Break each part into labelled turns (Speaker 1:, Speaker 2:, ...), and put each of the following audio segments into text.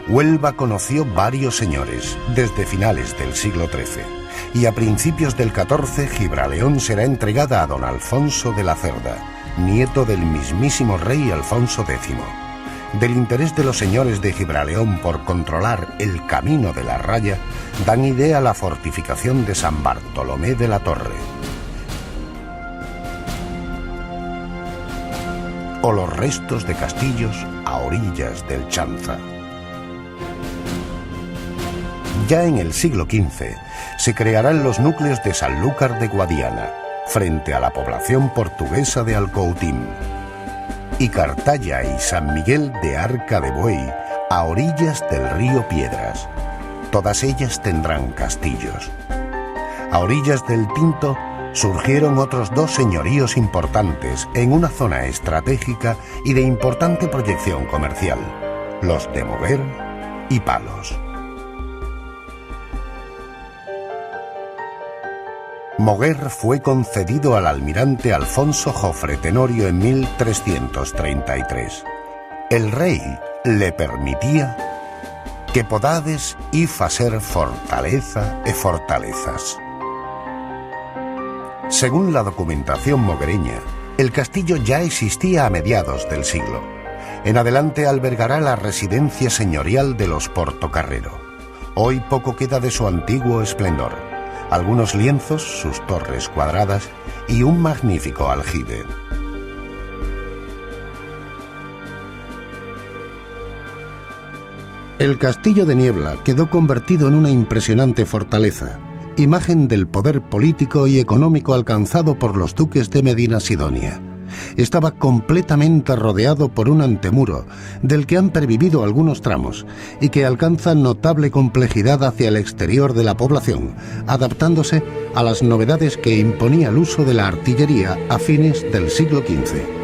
Speaker 1: Huelva conoció varios señores desde finales del siglo XIII y a principios del XIV Gibraleón será entregada a don Alfonso de la Cerda, nieto del mismísimo rey Alfonso X. Del interés de los señores de Gibraleón por controlar el camino de la raya, dan idea a la fortificación de San Bartolomé de la Torre, o los restos de castillos a orillas del Chanza. Ya en el siglo XV se crearán los núcleos de Sanlúcar de Guadiana, frente a la población portuguesa de Alcoutín, y Cartaya y San Miguel de Arca de Buey, a orillas del río Piedras. Todas ellas tendrán castillos. A orillas del Tinto surgieron otros dos señoríos importantes en una zona estratégica y de importante proyección comercial, los de Moguer y Palos. Moguer fue concedido al almirante Alfonso Jofre Tenorio en 1333. El rey le permitía que podades y facer fortaleza e fortalezas. Según la documentación moguereña, el castillo ya existía a mediados del siglo. En adelante albergará la residencia señorial de los Portocarrero. Hoy poco queda de su antiguo esplendor. Algunos lienzos, sus torres cuadradas y un magnífico aljibe. El castillo de Niebla quedó convertido en una impresionante fortaleza, imagen del poder político y económico alcanzado por los duques de Medina-Sidonia. Estaba completamente rodeado por un antemuro, del que han pervivido algunos tramos, y que alcanza notable complejidad hacia el exterior de la población, adaptándose a las novedades que imponía el uso de la artillería a fines del siglo XV.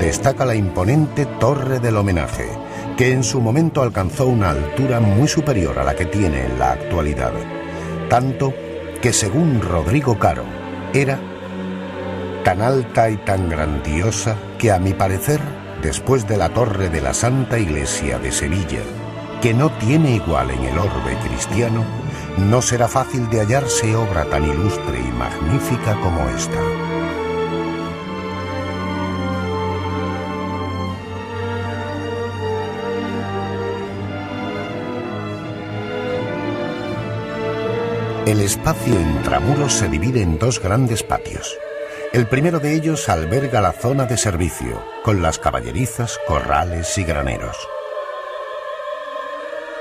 Speaker 1: Destaca la imponente Torre del Homenaje, que en su momento alcanzó una altura muy superior a la que tiene en la actualidad, tanto que según Rodrigo Caro era tan alta y tan grandiosa que, a mi parecer, después de la Torre de la Santa Iglesia de Sevilla, que no tiene igual en el orbe cristiano, no será fácil de hallarse obra tan ilustre y magnífica como esta. El espacio intramuros se divide en dos grandes patios. El primero de ellos alberga la zona de servicio, con las caballerizas, corrales y graneros.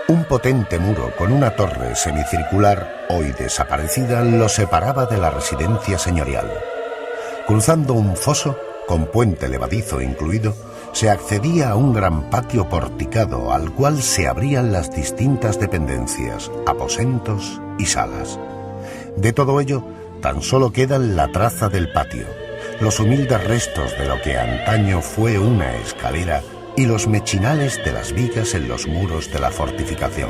Speaker 1: Un potente muro con una torre semicircular, hoy desaparecida, lo separaba de la residencia señorial. Cruzando un foso, con puente levadizo incluido, se accedía a un gran patio porticado al cual se abrían las distintas dependencias, aposentos y salas. De todo ello, tan solo quedan la traza del patio, los humildes restos de lo que antaño fue una escalera y los mechinales de las vigas en los muros de la fortificación.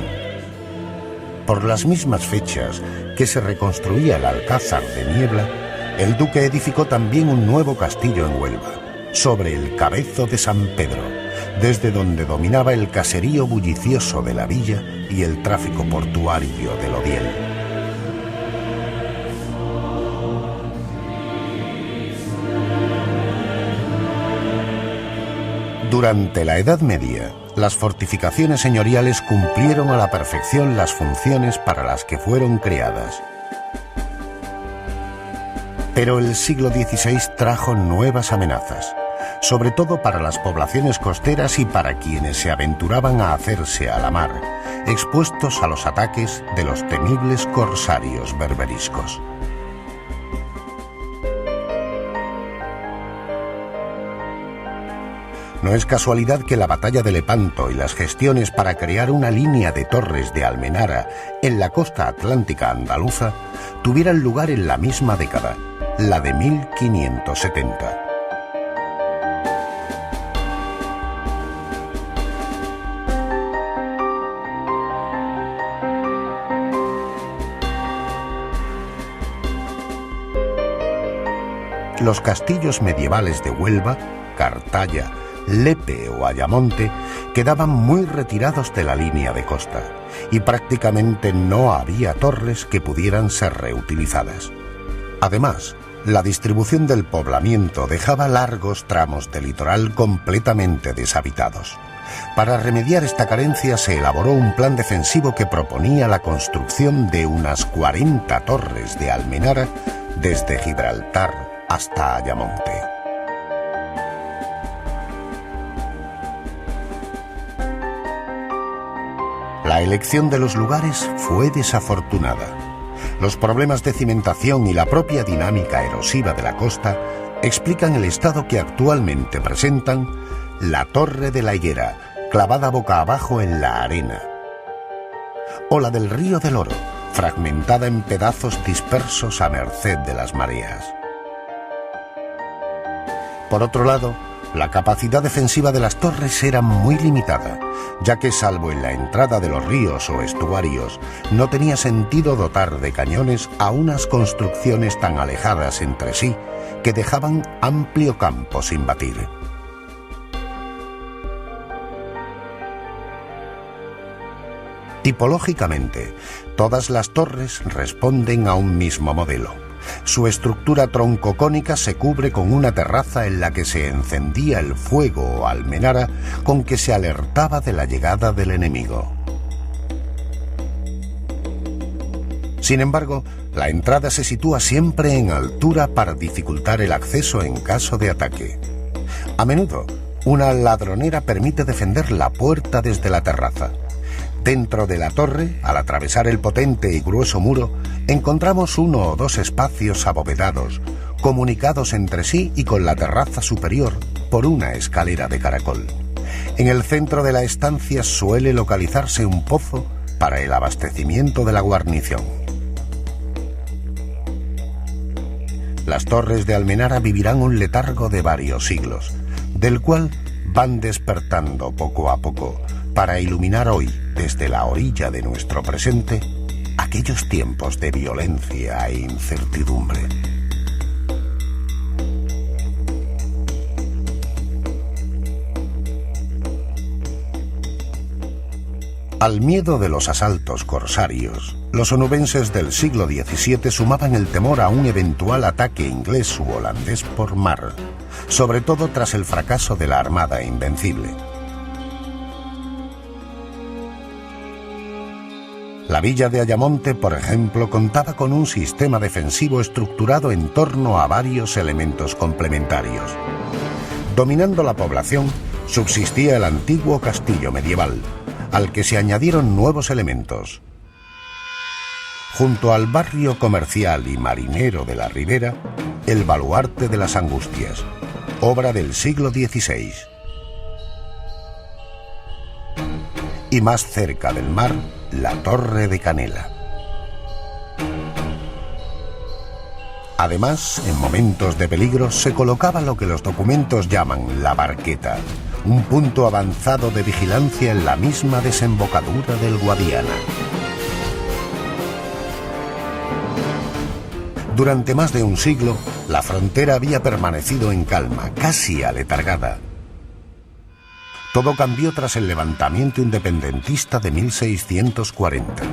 Speaker 1: Por las mismas fechas que se reconstruía el Alcázar de Niebla, el duque edificó también un nuevo castillo en Huelva, sobre el Cabezo de San Pedro, desde donde dominaba el caserío bullicioso de la villa y el tráfico portuario del Odiel. Durante la Edad Media, las fortificaciones señoriales cumplieron a la perfección las funciones para las que fueron creadas. Pero el siglo XVI trajo nuevas amenazas, sobre todo para las poblaciones costeras y para quienes se aventuraban a hacerse a la mar, expuestos a los ataques de los temibles corsarios berberiscos. No es casualidad que la batalla de Lepanto y las gestiones para crear una línea de torres de Almenara en la costa atlántica andaluza tuvieran lugar en la misma década, la de 1570. los castillos medievales de Huelva, Cartaya, Lepe o Ayamonte quedaban muy retirados de la línea de costa y prácticamente no había torres que pudieran ser reutilizadas. Además, la distribución del poblamiento dejaba largos tramos de litoral completamente deshabitados. Para remediar esta carencia se elaboró un plan defensivo que proponía la construcción de unas 40 torres de Almenara desde Gibraltar hasta Ayamonte. La elección de los lugares fue desafortunada. Los problemas de cimentación y la propia dinámica erosiva de la costa explican el estado que actualmente presentan la Torre de la Higuera, clavada boca abajo en la arena, o la del Río del Oro, fragmentada en pedazos dispersos a merced de las mareas. Por otro lado, la capacidad defensiva de las torres era muy limitada, ya que salvo en la entrada de los ríos o estuarios, no tenía sentido dotar de cañones a unas construcciones tan alejadas entre sí que dejaban amplio campo sin batir. Tipológicamente, todas las torres responden a un mismo modelo. Su estructura troncocónica se cubre con una terraza en la que se encendía el fuego o almenara con que se alertaba de la llegada del enemigo. Sin embargo, la entrada se sitúa siempre en altura para dificultar el acceso en caso de ataque. A menudo, una ladronera permite defender la puerta desde la terraza. Dentro de la torre, al atravesar el potente y grueso muro, encontramos uno o dos espacios abovedados, comunicados entre sí y con la terraza superior por una escalera de caracol. En el centro de la estancia suele localizarse un pozo para el abastecimiento de la guarnición. Las torres de Almenara vivirán un letargo de varios siglos, del cual van despertando poco a poco, para iluminar hoy, desde la orilla de nuestro presente, aquellos tiempos de violencia e incertidumbre. Al miedo de los asaltos corsarios, los onubenses del siglo XVII sumaban el temor a un eventual ataque inglés u holandés por mar, sobre todo tras el fracaso de la Armada Invencible. La villa de Ayamonte, por ejemplo, contaba con un sistema defensivo estructurado en torno a varios elementos complementarios. Dominando la población, subsistía el antiguo castillo medieval, al que se añadieron nuevos elementos. Junto al barrio comercial y marinero de la Ribera, el baluarte de las Angustias, obra del siglo XVI. Y más cerca del mar, la Torre de Canela. Además, en momentos de peligro se colocaba lo que los documentos llaman la barqueta, un punto avanzado de vigilancia en la misma desembocadura del Guadiana. Durante más de un siglo, la frontera había permanecido en calma, casi aletargada. Todo cambió tras el levantamiento independentista de 1640.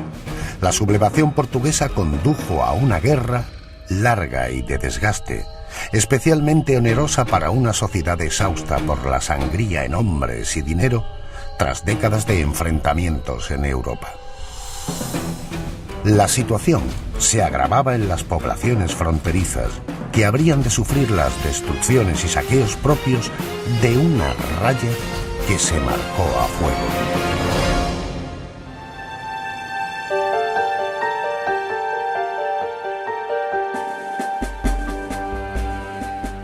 Speaker 1: La sublevación portuguesa condujo a una guerra larga y de desgaste, especialmente onerosa para una sociedad exhausta por la sangría en hombres y dinero tras décadas de enfrentamientos en Europa. La situación se agravaba en las poblaciones fronterizas, que habrían de sufrir las destrucciones y saqueos propios de una raya que se marcó a fuego.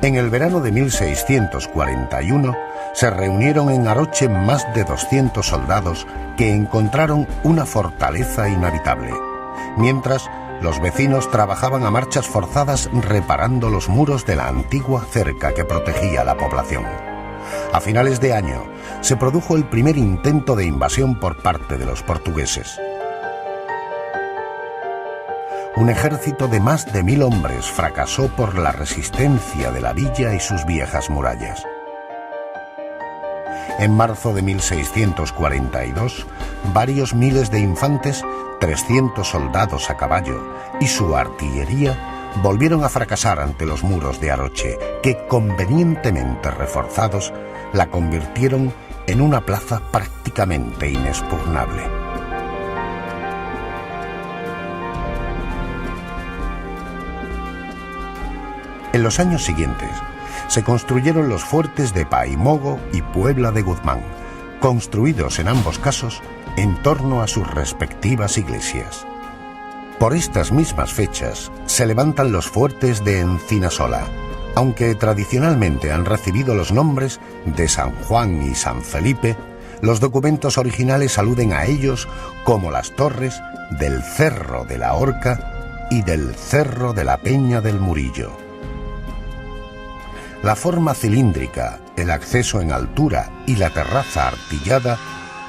Speaker 1: En el verano de 1641 se reunieron en Aroche más de 200 soldados que encontraron una fortaleza inhabitable, mientras los vecinos trabajaban a marchas forzadas reparando los muros de la antigua cerca que protegía a la población. A finales de año se produjo el primer intento de invasión por parte de los portugueses. un ejército de más de 1000 hombres fracasó por la resistencia de la villa y sus viejas murallas. En marzo de 1642, varios miles de infantes, 300 soldados a caballo y su artillería volvieron a fracasar ante los muros de Aroche, que, convenientemente reforzados, la convirtieron en una plaza prácticamente inexpugnable. En los años siguientes, se construyeron los fuertes de Paimogo y Puebla de Guzmán, construidos en ambos casos en torno a sus respectivas iglesias. Por estas mismas fechas se levantan los fuertes de Encinasola, aunque tradicionalmente han recibido los nombres de San Juan y San Felipe. Los documentos originales aluden a ellos como las torres del Cerro de la Horca y del Cerro de la Peña del Murillo. La forma cilíndrica, el acceso en altura y la terraza artillada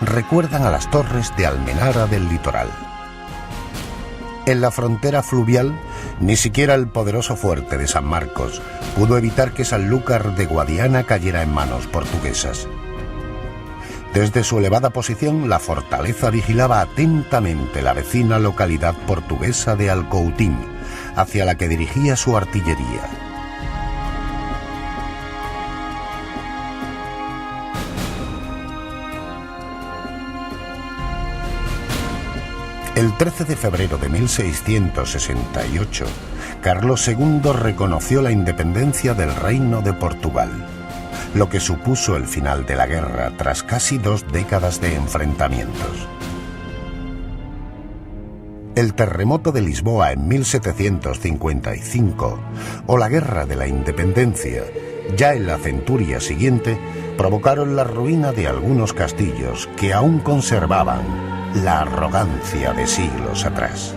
Speaker 1: recuerdan a las torres de Almenara del litoral. En la frontera fluvial, ni siquiera el poderoso fuerte de San Marcos pudo evitar que Sanlúcar de Guadiana cayera en manos portuguesas. Desde su elevada posición, la fortaleza vigilaba atentamente la vecina localidad portuguesa de Alcoutín, hacia la que dirigía su artillería. El 13 de febrero de 1668, Carlos II reconoció la independencia del Reino de Portugal, lo que supuso el final de la guerra tras casi 2 décadas de enfrentamientos. El terremoto de Lisboa en 1755 o la Guerra de la Independencia, ya en la centuria siguiente, provocaron la ruina de algunos castillos que aún conservaban la arrogancia de siglos atrás.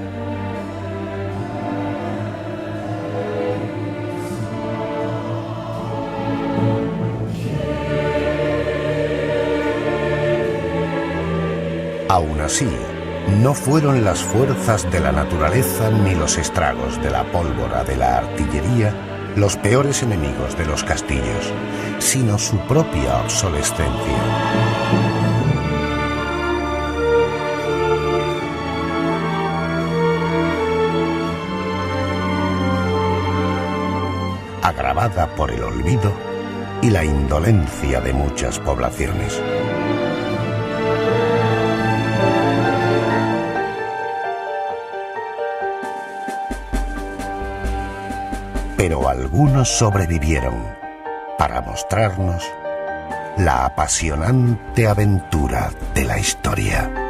Speaker 1: Aún así, no fueron las fuerzas de la naturaleza ni los estragos de la pólvora de la artillería los peores enemigos de los castillos, sino su propia obsolescencia. Agravada por el olvido y la indolencia de muchas poblaciones. Pero algunos sobrevivieron para mostrarnos la apasionante aventura de la historia.